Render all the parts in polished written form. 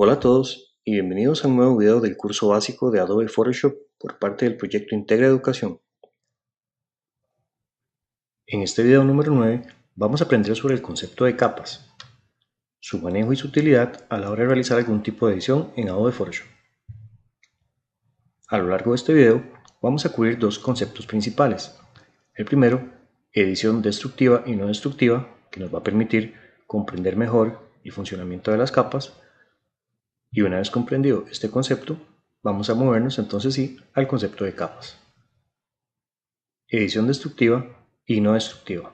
Hola a todos y bienvenidos a un nuevo video del curso básico de Adobe Photoshop por parte del proyecto Integra Educación. En este video número 9 vamos a aprender sobre el concepto de capas, su manejo y su utilidad a la hora de realizar algún tipo de edición en Adobe Photoshop. A lo largo de este video vamos a cubrir dos conceptos principales. El primero, edición destructiva y no destructiva, que nos va a permitir comprender mejor el funcionamiento de las capas. Y una vez comprendido este concepto, vamos a movernos entonces sí al concepto de capas. Edición destructiva y no destructiva.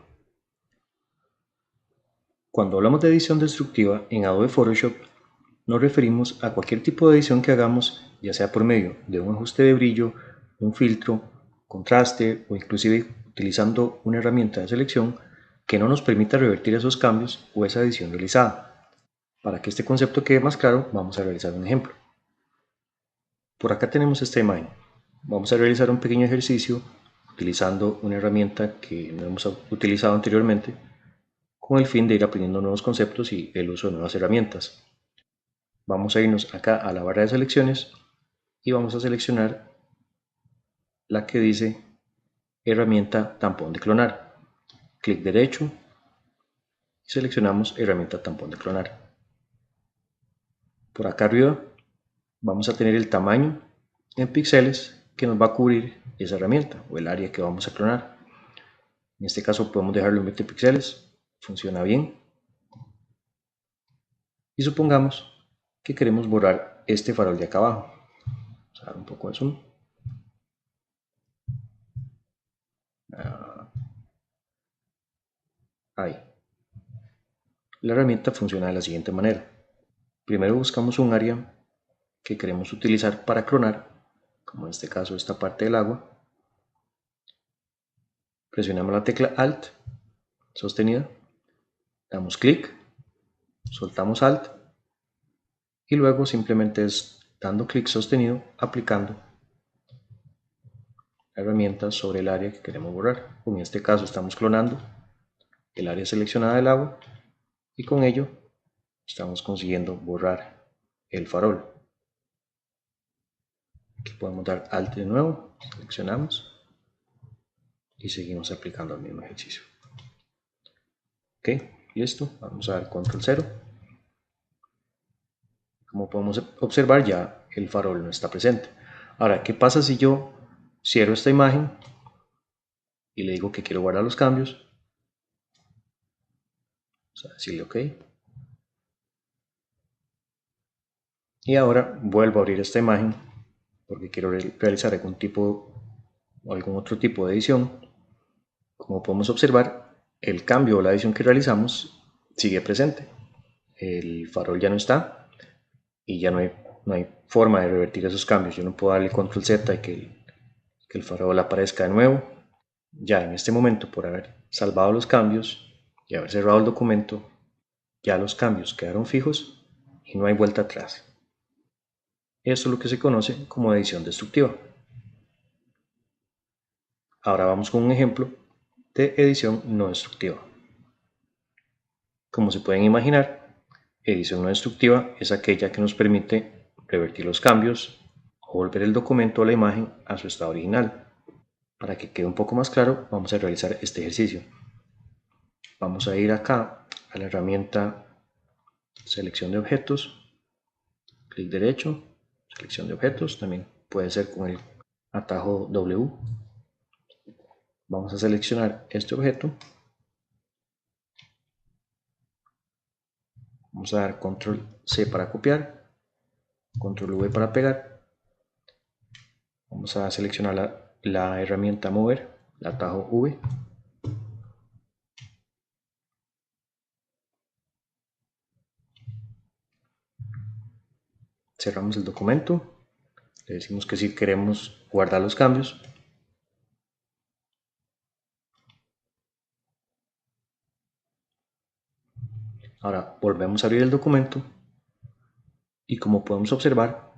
Cuando hablamos de edición destructiva en Adobe Photoshop, nos referimos a cualquier tipo de edición que hagamos, ya sea por medio de un ajuste de brillo, un filtro, contraste o inclusive utilizando una herramienta de selección que no nos permita revertir esos cambios o esa edición realizada. Para que este concepto quede más claro, vamos a realizar un ejemplo. Por acá tenemos esta imagen. Vamos a realizar un pequeño ejercicio utilizando una herramienta que no hemos utilizado anteriormente con el fin de ir aprendiendo nuevos conceptos y el uso de nuevas herramientas. Vamos a irnos acá a la barra de selecciones y vamos a seleccionar la que dice herramienta tampón de clonar. Clic derecho y seleccionamos herramienta tampón de clonar. Por acá arriba vamos a tener el tamaño en píxeles que nos va a cubrir esa herramienta o el área que vamos a clonar. En este caso podemos dejarlo en 20 píxeles, funciona bien. Y supongamos que queremos borrar este farol de acá abajo. Vamos a dar un poco de zoom. Ahí. La herramienta funciona de la siguiente manera. Primero buscamos un área que queremos utilizar para clonar, como en este caso esta parte del agua. Presionamos la tecla Alt sostenida, damos clic, soltamos Alt y luego simplemente es dando clic sostenido aplicando la herramienta sobre el área que queremos borrar. En este caso estamos clonando el área seleccionada del agua y con ello estamos consiguiendo borrar el farol. Aquí podemos dar Alt de nuevo, seleccionamos y seguimos aplicando el mismo ejercicio. Ok, listo, vamos a dar Control 0. Como podemos observar, ya el farol no está presente. Ahora, ¿qué pasa si yo cierro esta imagen y le digo que quiero guardar los cambios? Vamos a decirle OK. Y ahora vuelvo a abrir esta imagen porque quiero realizar algún tipo o algún otro tipo de edición. Como podemos observar, el cambio o la edición que realizamos sigue presente. El farol ya no está y ya no hay forma de revertir esos cambios. Yo no puedo darle Control Z y que el farol aparezca de nuevo. Ya en este momento, por haber salvado los cambios y haber cerrado el documento, ya los cambios quedaron fijos y no hay vuelta atrás. Esto es lo que se conoce como edición destructiva. Ahora vamos con un ejemplo de edición no destructiva. Como se pueden imaginar, edición no destructiva es aquella que nos permite revertir los cambios o volver el documento o la imagen a su estado original. Para que quede un poco más claro, vamos a realizar este ejercicio. Vamos a ir acá a la herramienta selección de objetos, clic derecho, selección de objetos, también puede ser con el atajo W. Vamos a seleccionar este objeto, vamos a dar Control C para copiar, Control V para pegar, vamos a seleccionar la herramienta mover, el atajo V, cerramos el documento, le decimos que si queremos guardar los cambios. Ahora volvemos a abrir el documento y como podemos observar,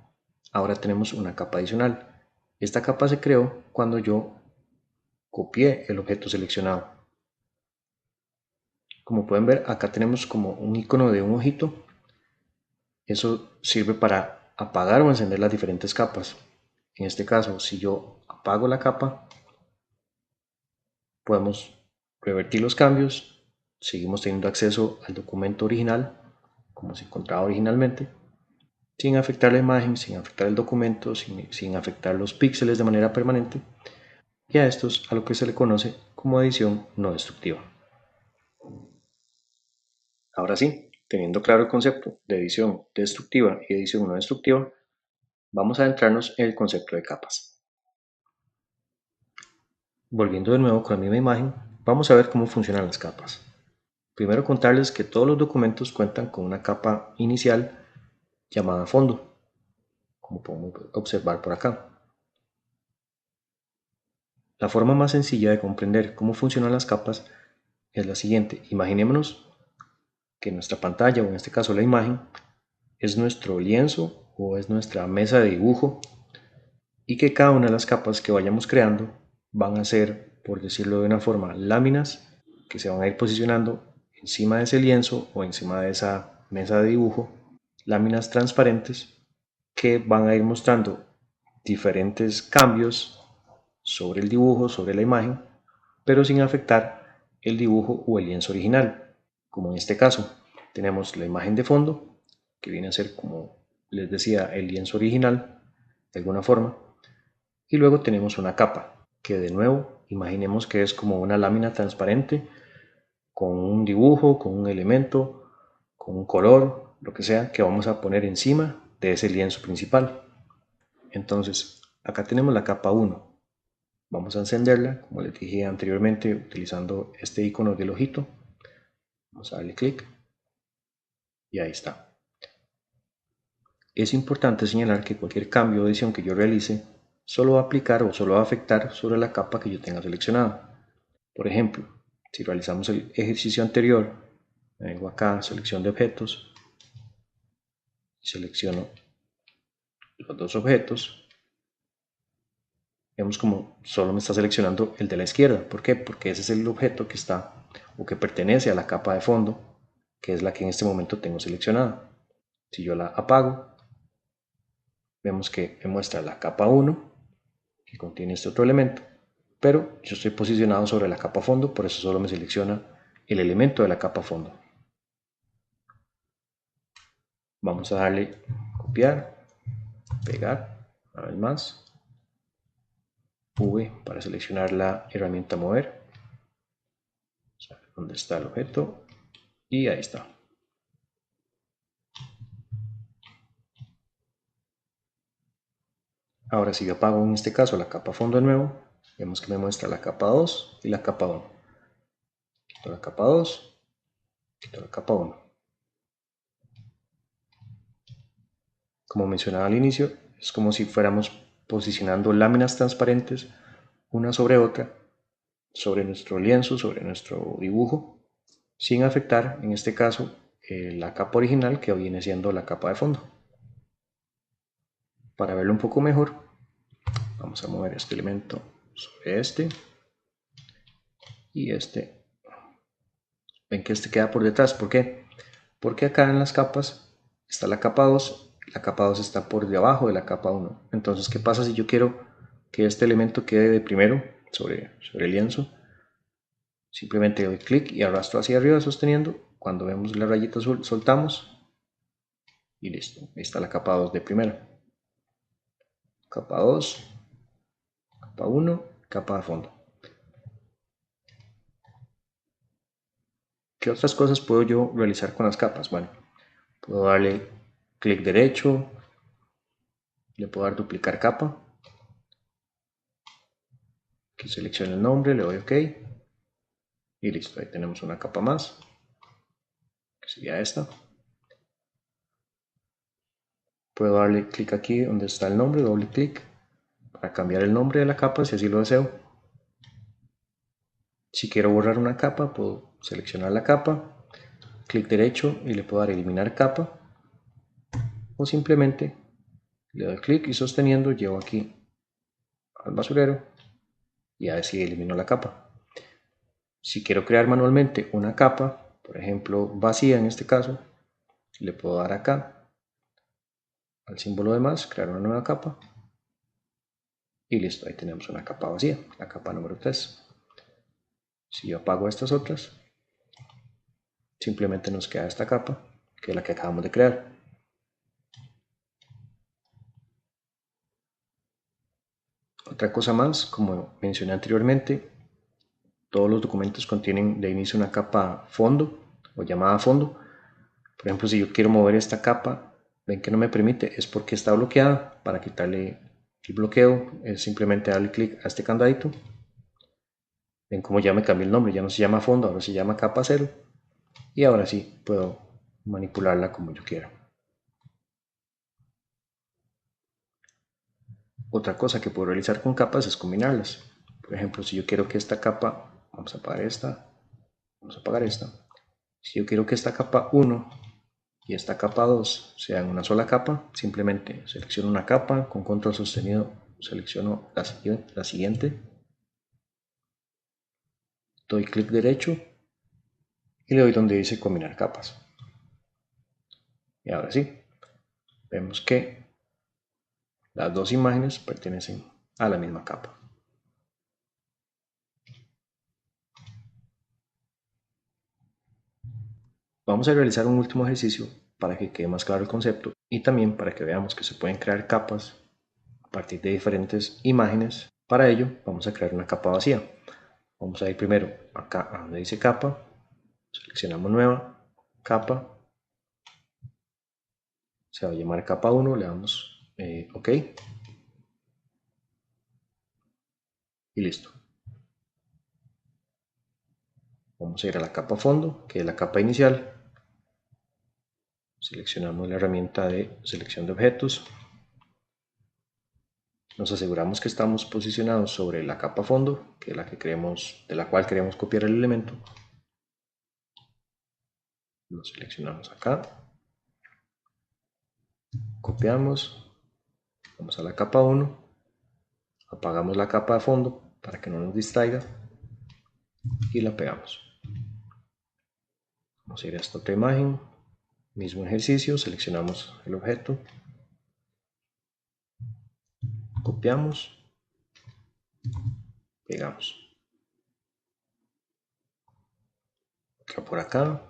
ahora tenemos una capa adicional. Esta capa se creó cuando yo copié el objeto seleccionado. Como pueden ver, acá tenemos como un icono de un ojito. Eso sirve para apagar o encender las diferentes capas. En este caso, si yo apago la capa, podemos revertir los cambios, seguimos teniendo acceso al documento original, como se encontraba originalmente, sin afectar la imagen, sin afectar el documento, sin afectar los píxeles de manera permanente, y a esto es a lo que se le conoce como edición no destructiva. Ahora sí, teniendo claro el concepto de edición destructiva y edición no destructiva, vamos a adentrarnos en el concepto de capas. Volviendo de nuevo con la misma imagen, vamos a ver cómo funcionan las capas. Primero contarles que todos los documentos cuentan con una capa inicial llamada fondo, como podemos observar por acá. La forma más sencilla de comprender cómo funcionan las capas es la siguiente. Imaginémonos que nuestra pantalla, o en este caso la imagen, es nuestro lienzo o es nuestra mesa de dibujo, y que cada una de las capas que vayamos creando van a ser, por decirlo de una forma, láminas que se van a ir posicionando encima de ese lienzo o encima de esa mesa de dibujo, láminas transparentes que van a ir mostrando diferentes cambios sobre el dibujo, sobre la imagen, pero sin afectar el dibujo o el lienzo original. Como en este caso, tenemos la imagen de fondo, que viene a ser, como les decía, el lienzo original, de alguna forma, y luego tenemos una capa, que de nuevo, imaginemos que es como una lámina transparente, con un dibujo, con un elemento, con un color, lo que sea, que vamos a poner encima de ese lienzo principal. Entonces, acá tenemos la capa 1. Vamos a encenderla, como les dije anteriormente, utilizando este icono del ojito. Vamos a darle clic y ahí está. Es importante señalar que cualquier cambio o edición que yo realice solo va a aplicar o solo va a afectar sobre la capa que yo tenga seleccionada. Por ejemplo, si realizamos el ejercicio anterior, vengo acá, selección de objetos, selecciono los dos objetos, vemos como solo me está seleccionando el de la izquierda. ¿Por qué? Porque ese es el objeto que está o que pertenece a la capa de fondo, que es la que en este momento tengo seleccionada. Si yo la apago, vemos que me muestra la capa 1, que contiene este otro elemento, pero yo estoy posicionado sobre la capa fondo, por eso solo me selecciona el elemento de la capa fondo. Vamos a darle copiar, pegar, una vez más, V para seleccionar la herramienta mover, donde está el objeto, y ahí está. Ahora si yo apago en este caso la capa fondo de nuevo, vemos que me muestra la capa 2 y la capa 1. Quito la capa 2, quito la capa 1. Como mencionaba al inicio, es como si fuéramos posicionando láminas transparentes una sobre otra, sobre nuestro lienzo, sobre nuestro dibujo, sin afectar, en este caso, la capa original que viene siendo la capa de fondo. Para verlo un poco mejor, vamos a mover este elemento sobre este y este. Ven que este queda por detrás. ¿Por qué? Porque acá en las capas está la capa 2, la capa 2 está por debajo de la capa 1. Entonces, ¿qué pasa si yo quiero que este elemento quede de primero sobre el lienzo? Simplemente doy clic y arrastro hacia arriba sosteniendo. Cuando vemos la rayita azul, soltamos y listo. Ahí está la capa 2 de primera. Capa 2, capa 1, capa de fondo. ¿Qué otras cosas puedo yo realizar con las capas? Bueno, puedo darle clic derecho, le puedo dar duplicar capa, que seleccione el nombre, le doy OK y listo, ahí tenemos una capa más, que sería esta. Puedo darle clic aquí donde está el nombre, doble clic, para cambiar el nombre de la capa si así lo deseo. Si quiero borrar una capa, puedo seleccionar la capa, clic derecho y le puedo dar eliminar capa, o simplemente le doy clic y sosteniendo llevo aquí al basurero y así elimino la capa. Si quiero crear manualmente una capa, por ejemplo vacía en este caso, le puedo dar acá al símbolo de más, crear una nueva capa y listo, ahí tenemos una capa vacía, la capa número 3. Si yo apago estas otras, simplemente nos queda esta capa, que es la que acabamos de crear. Otra cosa más, como mencioné anteriormente, todos los documentos contienen de inicio una capa fondo o llamada fondo. Por ejemplo, si yo quiero mover esta capa, ven que no me permite, es porque está bloqueada. Para quitarle el bloqueo es simplemente darle clic a este candadito. Ven como ya me cambió el nombre, ya no se llama fondo, ahora se llama capa 0. Y ahora sí puedo manipularla como yo quiera. Otra cosa que puedo realizar con capas es combinarlas. Por ejemplo, si yo quiero que esta capa, vamos a apagar esta, vamos a apagar esta. Si yo quiero que esta capa 1 y esta capa 2 sean una sola capa, simplemente selecciono una capa, con control sostenido selecciono la siguiente, doy clic derecho y le doy donde dice combinar capas. Y ahora sí, vemos que las dos imágenes pertenecen a la misma capa. Vamos a realizar un último ejercicio para que quede más claro el concepto y también para que veamos que se pueden crear capas a partir de diferentes imágenes. Para ello vamos a crear una capa vacía. Vamos a ir primero acá a donde dice capa, seleccionamos nueva, capa, se va a llamar capa 1, le damos OK y listo. Vamos a ir a la capa fondo, que es la capa inicial. Seleccionamos la herramienta de selección de objetos. Nos aseguramos que estamos posicionados sobre la capa fondo, que es la que de la cual queremos copiar el elemento. Lo seleccionamos acá. Copiamos. Vamos a la capa 1. Apagamos la capa de fondo para que no nos distraiga. Y la pegamos. Vamos a ir a esta otra imagen. Mismo ejercicio. Seleccionamos el objeto. Copiamos. Pegamos. Otra por acá.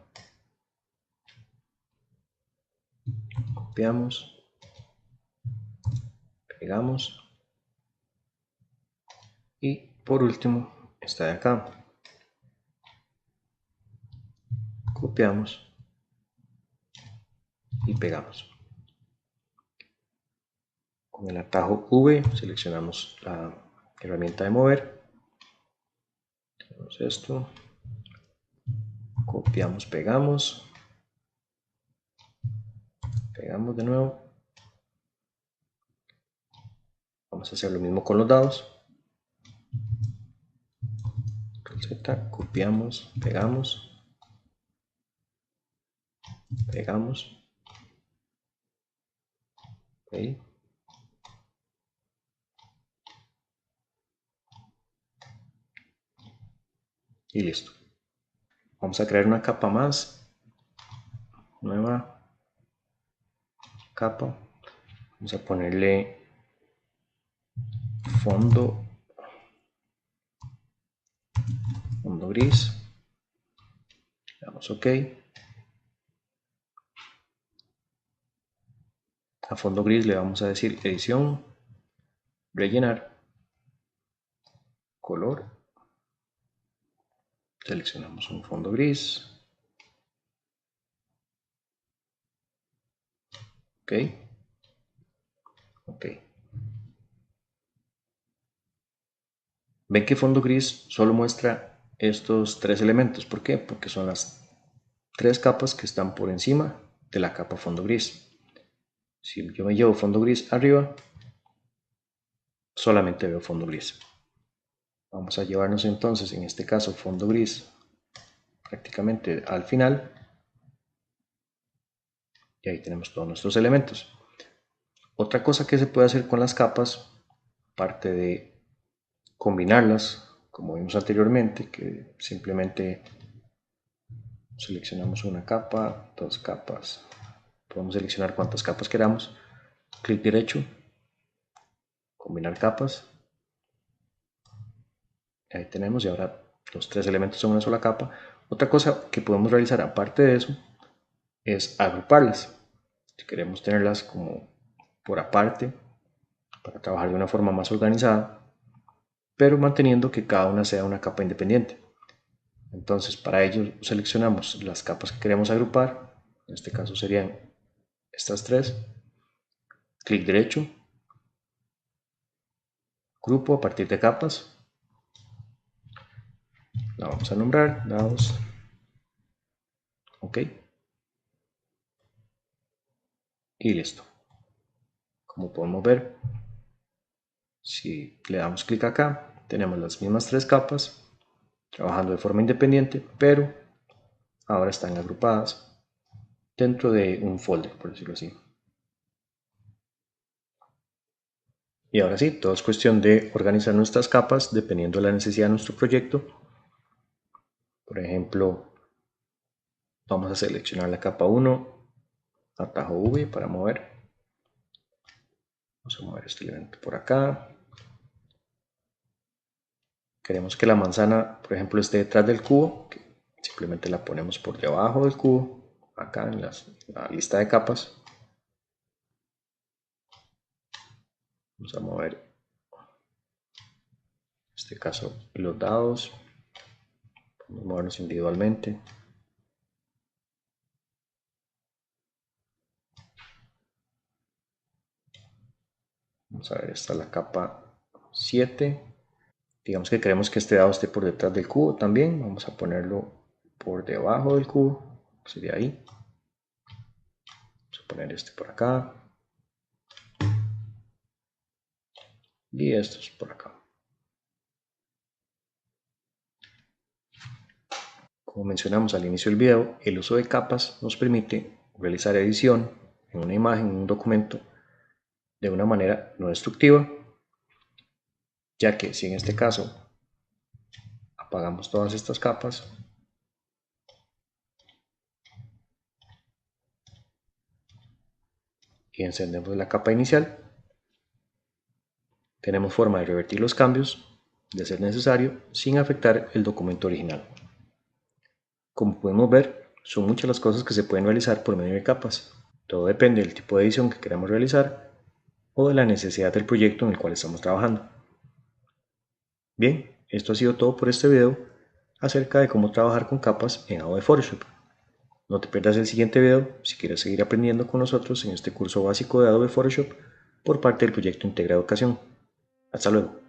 Copiamos, pegamos y por último esta de acá. Copiamos y pegamos. Con el atajo V seleccionamos la herramienta de mover. Tenemos esto. Copiamos, pegamos. Pegamos de nuevo. Vamos a hacer lo mismo con los dados. Z, copiamos, pegamos. Pegamos. Okay. Y listo. Vamos a crear una capa más. Nueva capa. Vamos a ponerle fondo gris. Le damos OK. A fondo gris le vamos a decir edición, rellenar, color. Seleccionamos un fondo gris. OK. OK. Ven que fondo gris solo muestra estos tres elementos. ¿Por qué? Porque son las tres capas que están por encima de la capa fondo gris. Si yo me llevo fondo gris arriba, solamente veo fondo gris. Vamos a llevarnos entonces, en este caso, fondo gris prácticamente al final. Y ahí tenemos todos nuestros elementos. Otra cosa que se puede hacer con las capas, aparte de combinarlas, como vimos anteriormente, que simplemente seleccionamos una capa, dos capas, podemos seleccionar cuantas capas queramos. clic derecho, combinar capas. Ahí tenemos, y ahora los tres elementos son una sola capa. Otra cosa que podemos realizar aparte de eso es agruparlas. Si queremos tenerlas como por aparte para trabajar de una forma más organizada, pero manteniendo que cada una sea una capa independiente. Entonces, para ello seleccionamos las capas que queremos agrupar. En este caso serían estas tres. Clic derecho, grupo a partir de capas. La vamos a nombrar, dados. Ok. Y listo. Como podemos ver, si le damos clic acá, tenemos las mismas tres capas trabajando de forma independiente, pero ahora están agrupadas dentro de un folder, por decirlo así. Y ahora sí, todo es cuestión de organizar nuestras capas dependiendo de la necesidad de nuestro proyecto. Por ejemplo, vamos a seleccionar la capa 1, atajo V para mover. Vamos a mover este elemento por acá. Queremos que la manzana, por ejemplo, esté detrás del cubo. Simplemente la ponemos por debajo del cubo, acá en la lista de capas. Vamos a mover, en este caso, los dados. Vamos a moverlos individualmente. Vamos a ver, esta es la capa 7. Digamos que queremos que este dado esté por detrás del cubo también. Vamos a ponerlo por debajo del cubo, sería ahí. Vamos a poner este por acá. Y estos por acá. Como mencionamos al inicio del video, el uso de capas nos permite realizar edición en una imagen, en un documento, de una manera no destructiva, ya que si en este caso apagamos todas estas capas, y encendemos la capa inicial, tenemos forma de revertir los cambios, de ser necesario, sin afectar el documento original. Como podemos ver, son muchas las cosas que se pueden realizar por medio de capas. Todo depende del tipo de edición que queramos realizar o de la necesidad del proyecto en el cual estamos trabajando. Bien, esto ha sido todo por este video acerca de cómo trabajar con capas en Adobe Photoshop. No te pierdas el siguiente video si quieres seguir aprendiendo con nosotros en este curso básico de Adobe Photoshop por parte del proyecto Integra Educación. Hasta luego.